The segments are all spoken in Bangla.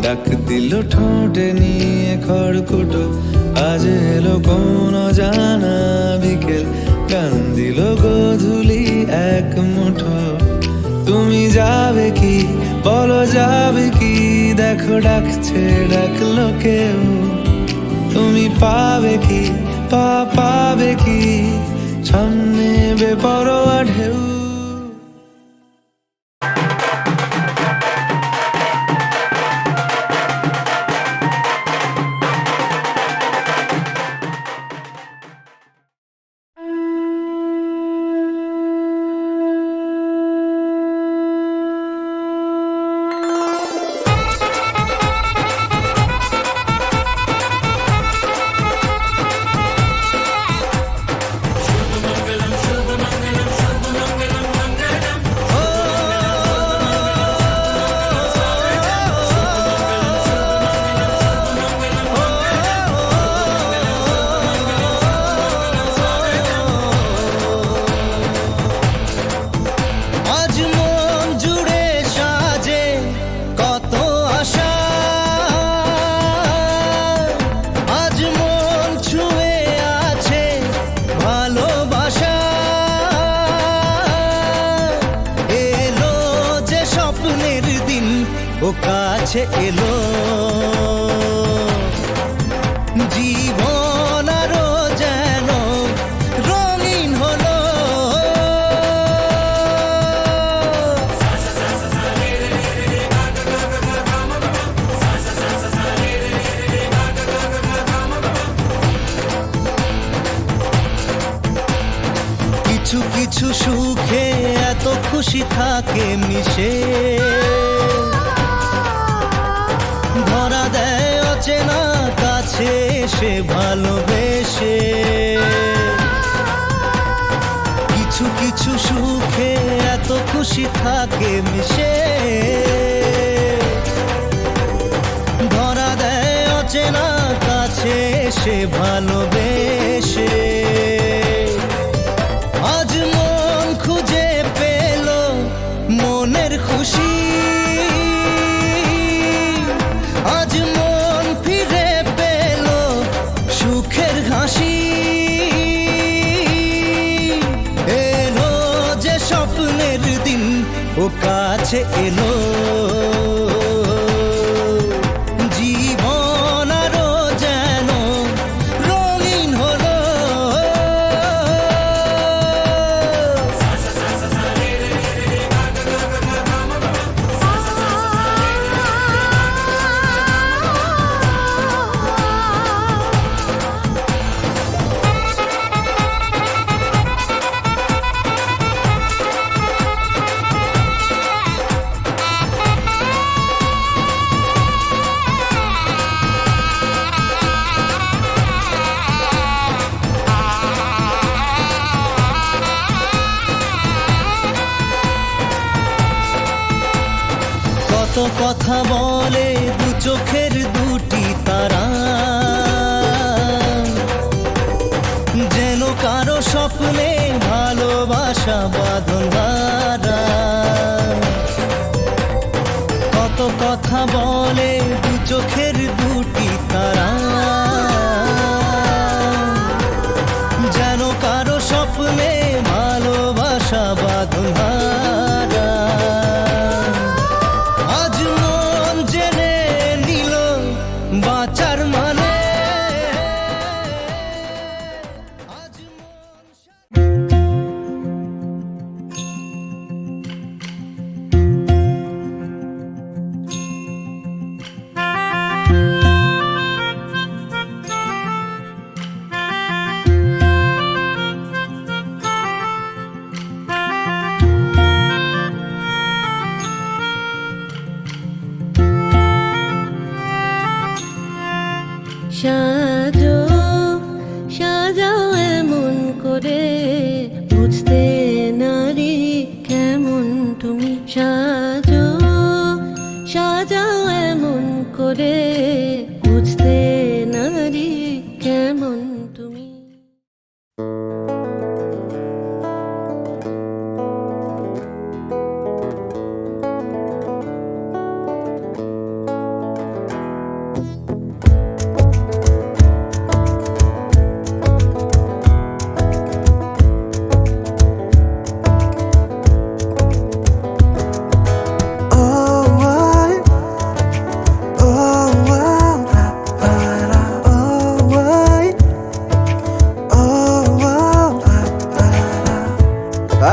ডাক দিল ঠোঁটে নিয়ে খড়কুটো, আজ এলো কোন জানা বিকেল, গান দিল গোধূলি এক মুঠো। তুমি যাবে কি বলো, যাবে কি দেখো ডাকছে ডাকলো কেউ, তুমি পাবে কি পাবে কি সামনে বেপরোয়া ঢেউ। ও কাছে এলো জীবন আরো যেন রঙিন হলো। কিছু কিছু সুখে এত খুশি থাকে মিশে, ধরা দেয় অচেনা কাছে সে ভালোবেসে। থাকে মিশে, ধরা দেয় অচেনা কাছে এসে ভালোবেসে। আজ মন খুঁজে পেল মনের খুশি, আজ মন ফিরে পেল সুখের হাসি। এলো যে স্বপ্নের দিন ও কাছে এলো, জীবন আরো যেন রঙিন হলো। কত কথা বলে দু চোখের দুটি তারা, যেন কারো স্বপ্নে ভালোবাসা বাঁধন ধরা। কত কথা বলে দু চোখের দুটি তারা, যেন কারো স্বপ্নে ভালোবাসা বাঁধন ধরা। আজ মন জেনে নিল বাঁচার মানে, আজ সাজো সাজাও এমন করে, বুঝতে নারী কেমন তুমি। সাজো সাজাও এমন করে, বুঝতে নারী কেমন তুমি।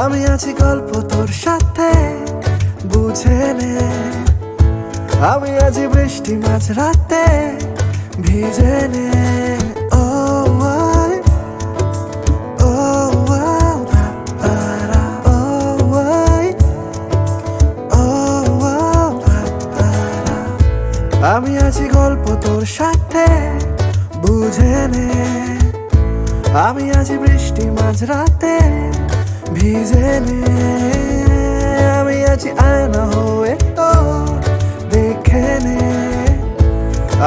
আমি আছি গল্প তোর সাথে, বুঝে নে। আমি আছি বৃষ্টি মাঝ রাতে, ভিজে নে। ও আয়, ও আও, তারা, ও আয়, ও আও, তারা। আমি আছি গল্প তোর সাথে, বুঝে নে। আমি আছি বৃষ্টি মাঝ রাতে, ভিজে নে। আমি আছি আয়না হয়ে তোর, দেখে নে।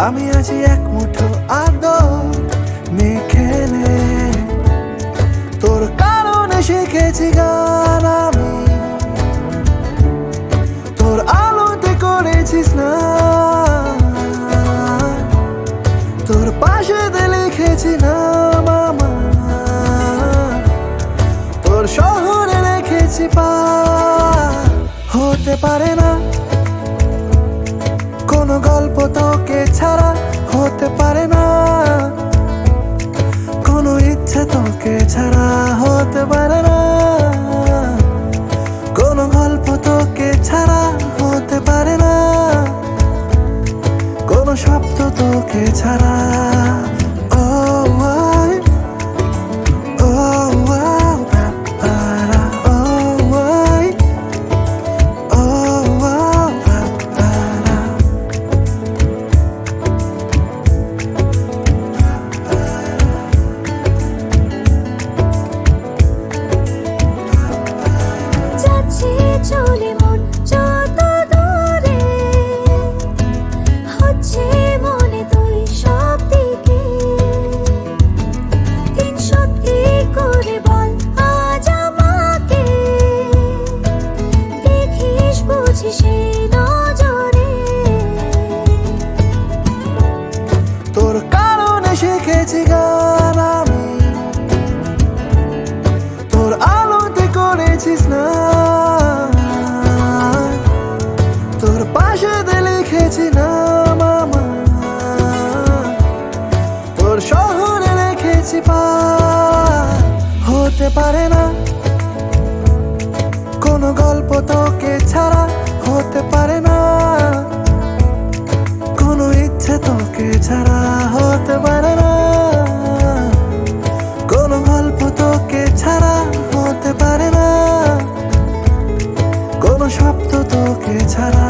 আমি আছি এক মুঠো আদর, মেখে নে। তোর কারণে শিখেছি গান আমি, তোর আলোতে করেছি স্নান, তোর পাশে লিখেছি নাম আমার, তোর শহরে রেখেছি পার। হতে পারে না কোনো গল্প তোকে ছাড়া, হতে পারে না কোনো ইচ্ছে তোকে ছাড়া, হতে পারে না কোনো গল্প তোকে ছাড়া, হতে পারে না কোনো শব্দ তোকে ছাড়া। ও আয়, ও আও, তারা, ও আয়, ও আও, তারা। যাচ্ছি চলে করে বল আজ আমাকে, দেখিস বুঝি সেই নজরে। তোর কারণে শিখেছি গান আমি, তোর আলোতে করেছিস না, তোর পাশেতে লিখেছি নাম আমার, তোর শহরে রেখেছি পার। হতে পারে না কোনো গল্প তোকে ছাড়া, হতে পারে না কোনো ইচ্ছে তোকে ছাড়া, হতে পারে না কোনো গল্প তোকে ছাড়া, হতে পারে না কোনো শব্দ তোকে ছাড়া।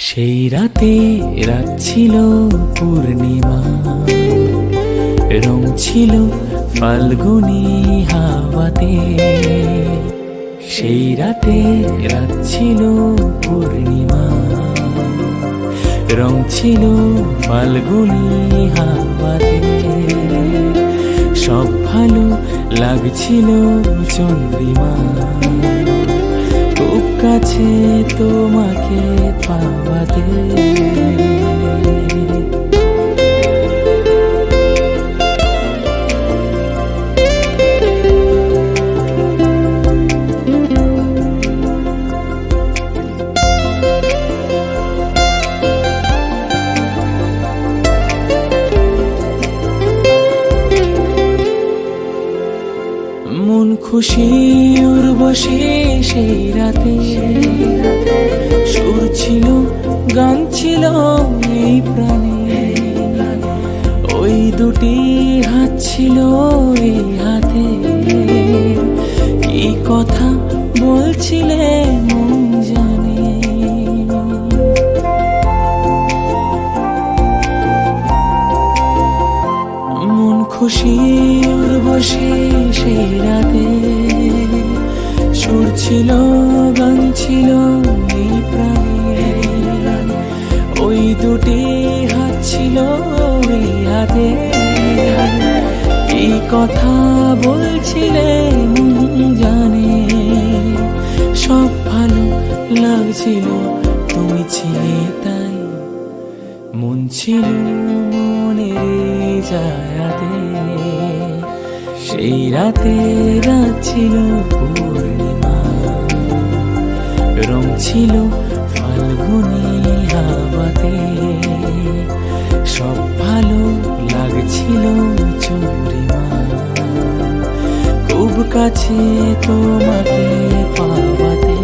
সেই রাতে রাত ছিল পূর্ণিমা, রং ছিল ফাল্গুনি হাওয়াতে। সেই রাতে রাত ছিল পূর্ণিমা, রং ছিল ফাল্গুনি হাওয়াতে। সব ভালো লাগছিল চন্দ্রিমা, খুব কাছে তোমাকে পাওয়াতে। মন খুশি উর্বশী সেই রাতে, সুর ছিল গান ছিল এই প্রাণে। ওই দুটি হাত ছিল এই হাতে, কি কথা বলছিলে মন জানে। মন খুশি উর্বশী সেই রাতে, সুর ছিল গান ছিল এই প্রাণে। ওই দুটি হাত ছিল এই হাতে, কি কথা বলছিলে মন জানে। সব ভালো লাগছিল তুমি ছিলে তাই, মন ছিল মনের জায়গাতে। সেই রাতে রাত ছিল পূর্ণিমা, রং ছিল ফাল্গুনি হাওয়াতে। সব ভালো লাগছিল চন্দ্রিমা, খুব কাছে তোমাকে পাওয়াতে।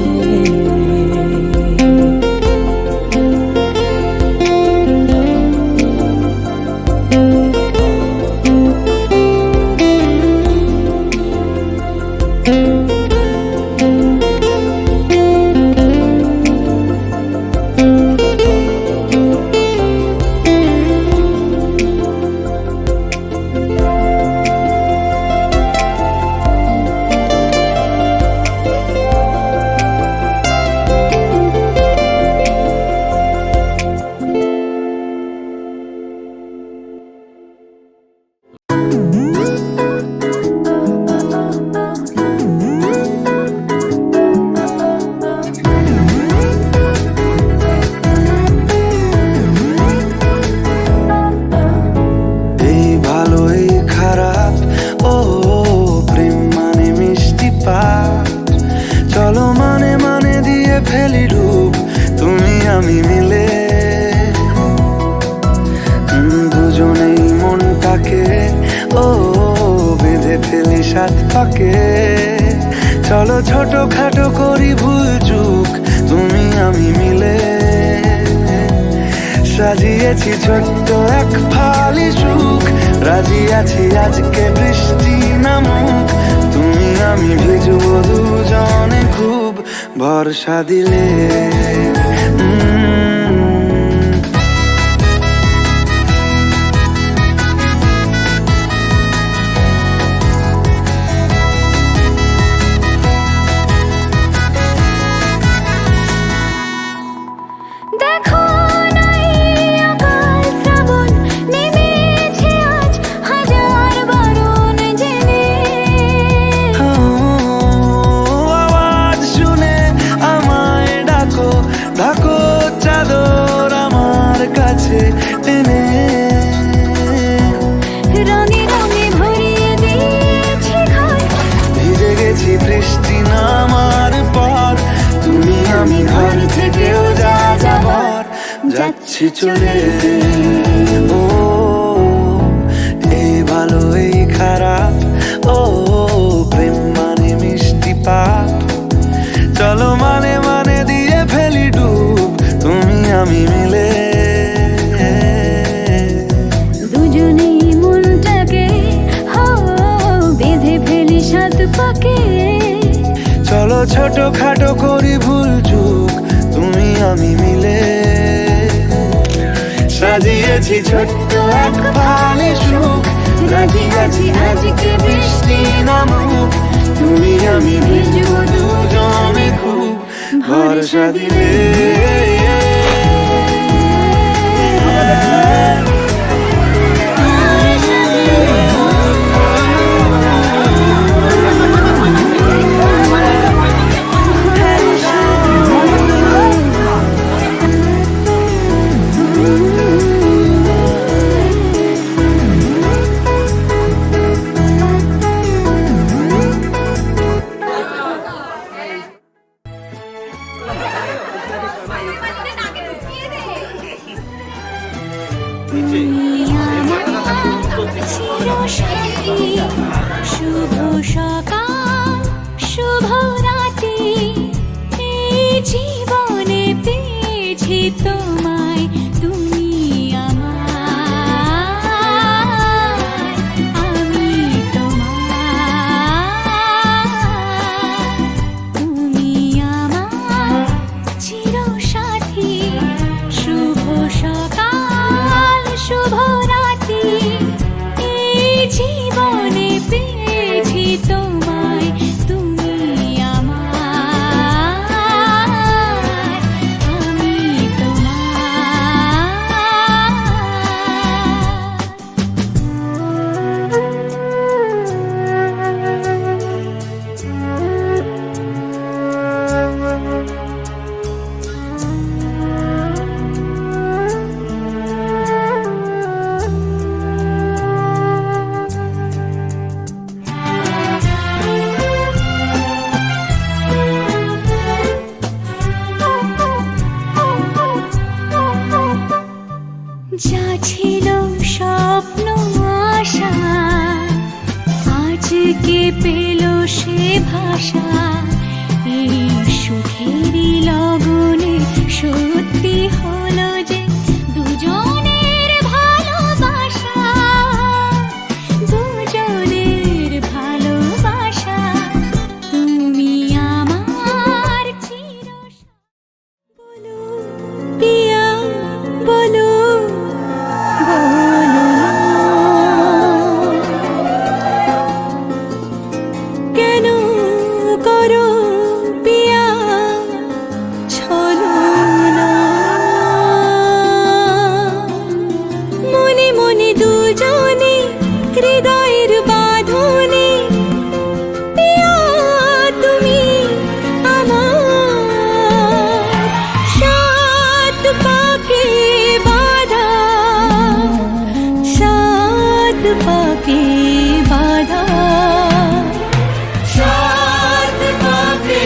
ফাঁকে চলো ছোটখাটো করি ভুল চুক তুমি আমি মিলে সাজিয়েছি ছোট্ট এক ফালি সুখ রাজি আছি আজকে বৃষ্টি নামুক তুমি আমি ভিজবো দুজনে খুব ভরসা দিলে দেখো নাই আকাল শ্রাবণ নেমেছে আজ হাজার বারণ জেনে আওয়াজ শুনে আমায় ডাকো ডাকো চাদর আমার কাছে টেনে রঙে রঙে ভরিয়ে দিয়েছি ঘর ভিজে গেছি বৃষ্টি নামার পর তুমি আমি ঘর থেকেও যা যাবার যাচ্ছি চলে ও এই ভালো এই খারাপ ও প্রেম মানে মিষ্টি পাপ চলো মানে মানে দিয়ে ফেলি ডুব তুমি আমি মিলে দুজনেই মনটাকে বেঁধে ফেলি সাত পাকে চলো ছোটখাটো করি ভুল চুক তুমি আমি মিলে সাজিয়েছি ছোট্ট এক ফালি সুখ রাজি আছি আজকে বৃষ্টি নামুক তুমি আমি ভিজবো দুজনে খুব ভরসা দিলে শুভ সকাল শুভ রাতি এই জীবনে পেয়েছি তোমায় তুমি আমার আমি তোমার তুমি আমার চিরসাথী শুভ সকাল শুভ রাতি এই জীবনে পেয়েছি তোমায় তুমি আমার আমি যা ছিল স্বপ্ন আশা আজকে পেল সে ভাষা এই সুখেরই লগনে সত্যি হলো যে দুজনের ভালোবাসা দুজনের ভালোবাসা তুমি আমার বলো পিয়া বলো কেন করো পিয়া ছলো না মনে মনে দুজনে হৃদয়ের বাঁধনে পিয়া তুমি আমার সাত পাকে বাঁধা সাত পাকে বাঁধা সাত পাকে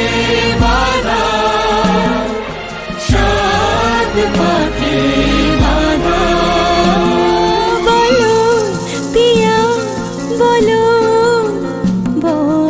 বাঁধা সাত পাকে বাঁধা বলো পিয়া বলো বলো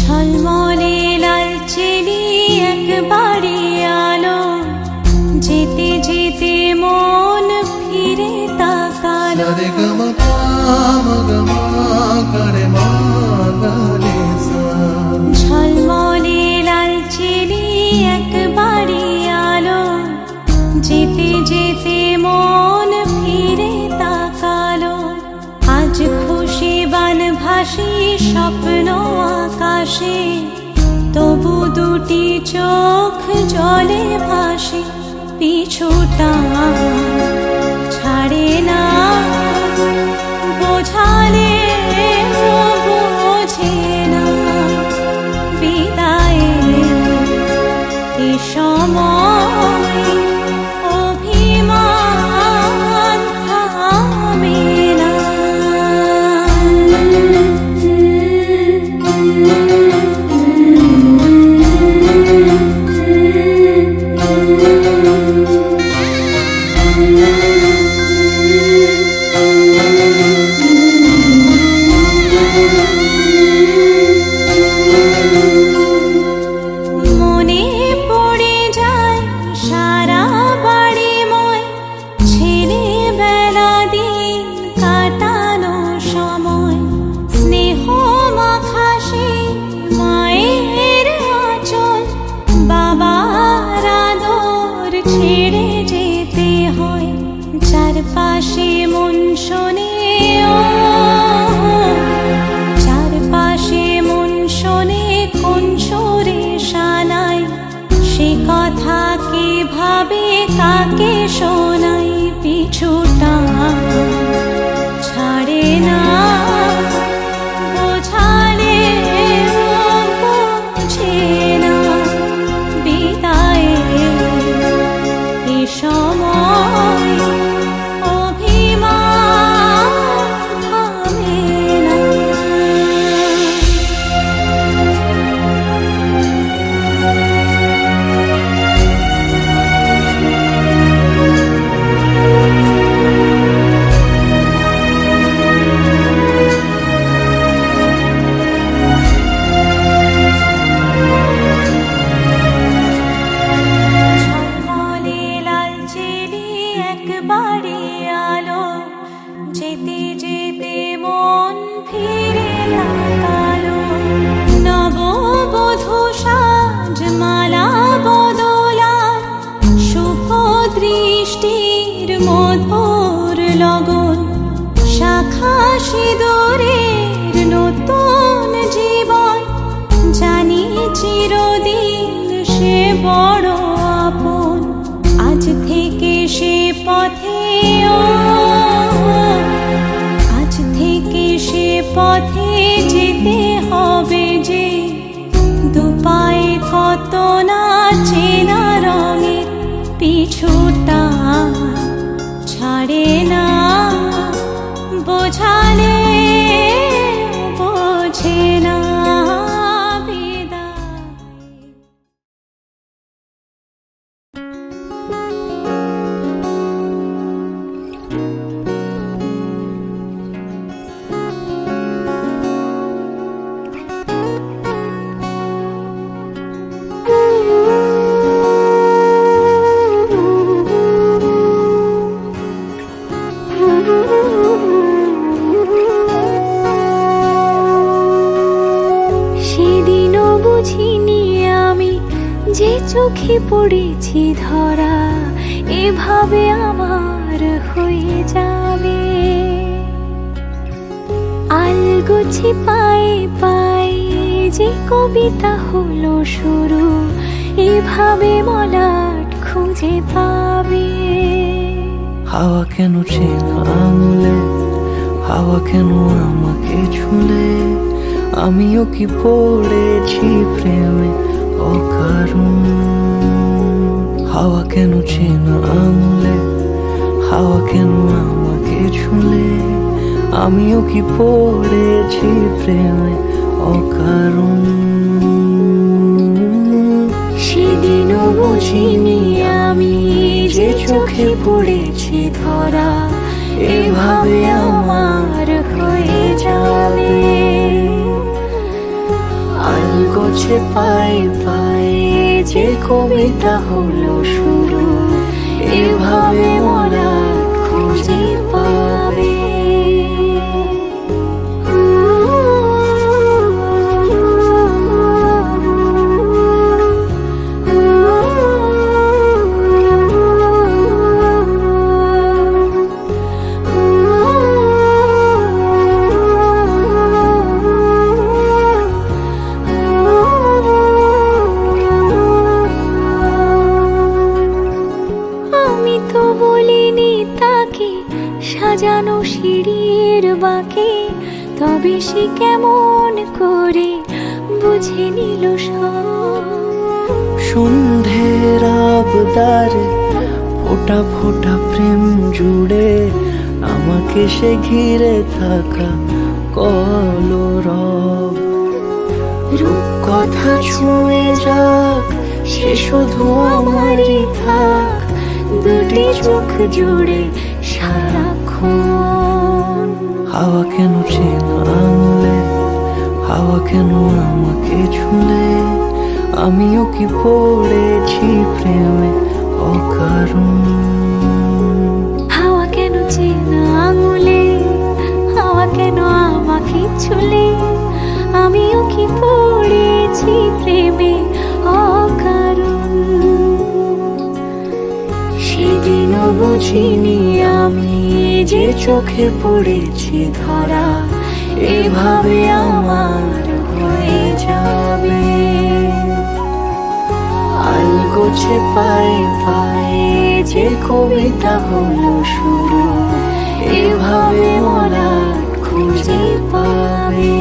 ঝলমলে লাল চেলি একবারে আলো, যেতে যেতে মন ফিরে তাকালো। ঝলমলে লাল চেলি একবারে আলো, যেতে যেতে মন ফিরে তাকালো। আজ খুশি বান ভাসি স্বপ্ন আকাশে, তবু দুটি চোখ জলে ভাসে। পিছুটা ছাড়ে না, বোঝালে বোঝে না। বিদায়ের এ সময় অভিমান থামে না। মনে পড়ে যায় সারা বাড়িময়, ছেলেবেলা দিন কাটানো সময়। স্নেহ মাখাসে মায়ের আঁচল, বাবার আদর ছেড়ে যেতে হয়। চারপাশে মন শোনে ও, চারপাশে মন শোনে কোন সুরে শানাই। সে কথা কে ভাবে কাকে শোনাই। পিছুটা ছাড়ে না, বোঝালে বোঝে না। বিদায়ের এ সময় অভিমান থামে না। ঝলমলে লাল চেলি একবারে আলো, যেতে যেতে মন ফিরে তাকালো। নববধূ সাজ মালা বদলার, শুভ দৃষ্টির মধুর লগন। শাখা সিঁদুরের নতুন জীবন, জানি চিরদিন সে বড় আপন। আজ থেকে সে পথে ও, আজ থেকে সে পথে যেতে হবে যে। দুপায়ে কত না চেনা রঙের, পিছুটা ছাড়ে না, বোঝালে বোঝে না। বিদায়। সেদিনও বুঝিনি আমি যে চোখে পড়েছি ধরা, এভাবে আমার হয়ে যাবে। আলগোছে পায়ে পায়ে যে কবিতা হলো শুরু, এভাবে মলাট খুঁজে পাবে। হাওয়া কেন চেনা আঙুলে, হাওয়া কেন আমাকে ছুলে, আমিও কি পড়েছি প্রেমে অকারণ। হাওয়া কেন চেনা আঙুলে, হাওয়া কেন আমাকে ছুলে, আমিও কি পড়েছি প্রেমে অকারণ। চোখে পড়েছি ধরা, এভাবে আমার হয়ে যাবে। আলগোছে পায়ে পায়ে যে কবিতা হলো শুরু, এভাবে মোরা খুঁজে পাবে। আমি তো বলিনি তাকে সাজানো সিঁড়ির বাঁকে, তবে সে কেমন করে বুঝে নিল সব। সন্ধ্যের আবদারে ফোটা ফোটা প্রেম জুড়ে আমাকে সে ঘিরে থাকা কলরব। রূপকথা ছুঁয়ে যাক, সে শুধু আমারই থাক, দুটি চোখ জুড়ে সারাক্ষণ। হাওয়া কেন চেনা আঙুলে, হাওয়া কেন আমাকে ছুলে, আমিও কি পড়েছি প্রেমে অকারণ। হাওয়া কেন চেনা আঙুলে, হাওয়া কেন আমাকে ছুলে, আমিও কি পড়েছি প্রেমে অকারণ। সেদিনও বুঝিনি আমি যে চোখে পড়েছি ধরা, এভাবে আমার হয়ে যাবে। আলগোছে পায়ে পায়ে যে কবিতা হলো শুরু, এভাবে মোরা খুঁজে পাবে।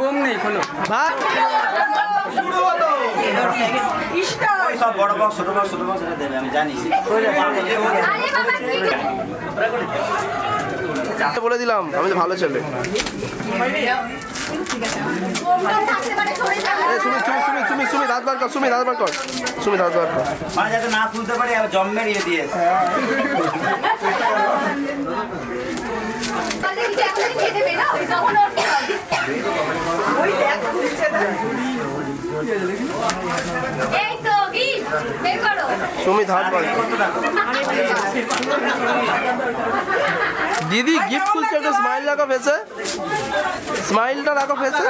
বোম নেই খোলো। সব বড় বক্স ছোট বক্স এটা দেবে, আমি জানি। বলে দিলাম আমি তো ভালো ছেলে। সুমি দাঁত বার কর, সুমি দাঁত বার কর। মানে যাতে না খুলতে পারি আর জম্মের ইয়ে দিয়েছে। সুমি হাত বার। দিদি গিফট খুলছে, একটা স্মাইল রাখো ফেসে, স্মাইলটা রাখো ফেসে।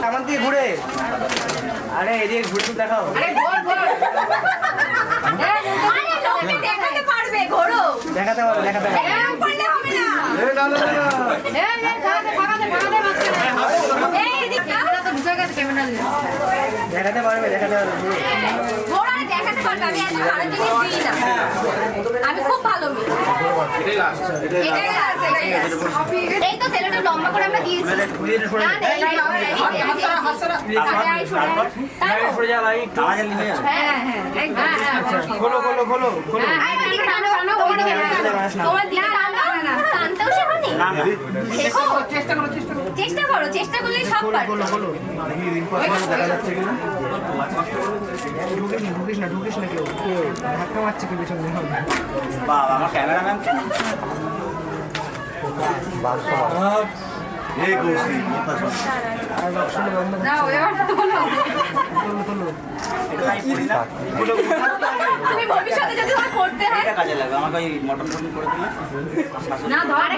আমার দিকে ঘুরে, আরে এদিকে ঘুরে দেখাও। দেখাতে হবে, দেখাতে হবে। হয়ে গেছে ক্যামেরা নিয়ে। দেখাতে পারবে ওরা দেখাতে পারবে, আমি এত ভালো জিনিস দিই না। আমি খুব ভালো মেয়ে। এটাই last, এটাই last। এই তো সেলোটা লম্বা করে আমরা দিয়েছি। না, এই সরে যা ভাই একটু হ্যাঁ, একদম। খোলো তোমার দিকে টানতেও শেখোনি? শেখো। চেষ্টা করলে সব পারবে। ঢুকিস না কেউ ধাক্কা মারছে কি পিছনে বাবা আমার ক্যামেরাম্যান এই কৌশি না, এবার তোলো। তুমি ভবিষ্যতে যদি তোমার করতে হয় এটা কাজে লাগবে আমাকে ওই মটন ফটন করে দিলে না ধর,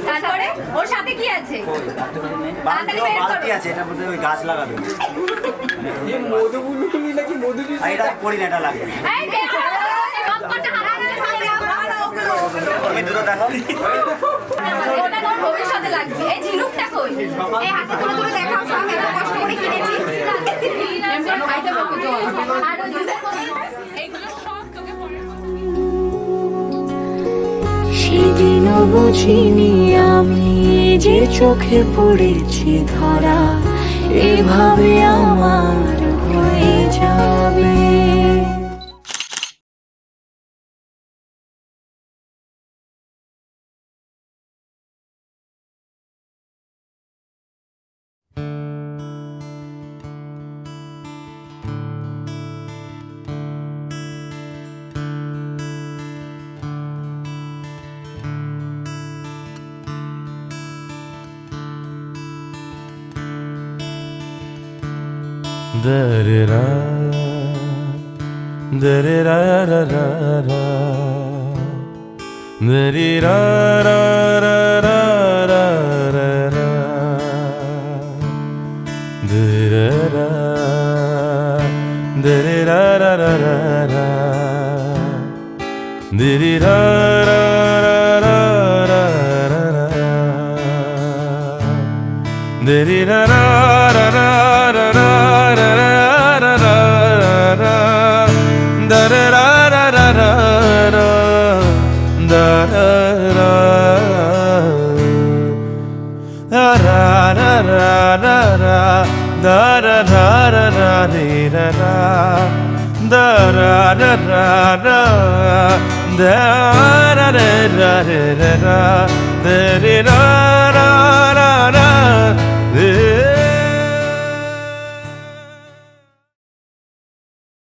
তারপরে ওর সাথে কি আছে? তাড়াতাড়ি বের করো। বালতি আছে এটার মধ্যে ওই গাছ লাগাবে আর এটা করি না এটা লাগবে এই বের করো। সবকটা হারালে সামনে তুমি দুটো দেখো ওটা তোর ভবিষ্যতে লাগবে। এই ঝিনুকটা কই? এই হাতে তুলে দেখাও, সব এত কষ্ট করে কিনেছি। এমনি খাইতে পারবো তো। আর ওই দুধের বোতল, এইগুলো সব তোকে পরে সেদিনও বুঝিনি আমি যে চোখে পড়েছি ধরা এভাবে আমার হয়ে যাবে। Da-da-da, da-da-da-da-da-da, da-da-da-da-da-da-da, da-da-da, da-da-da-da-da-da, da-da-da-da-da-da, da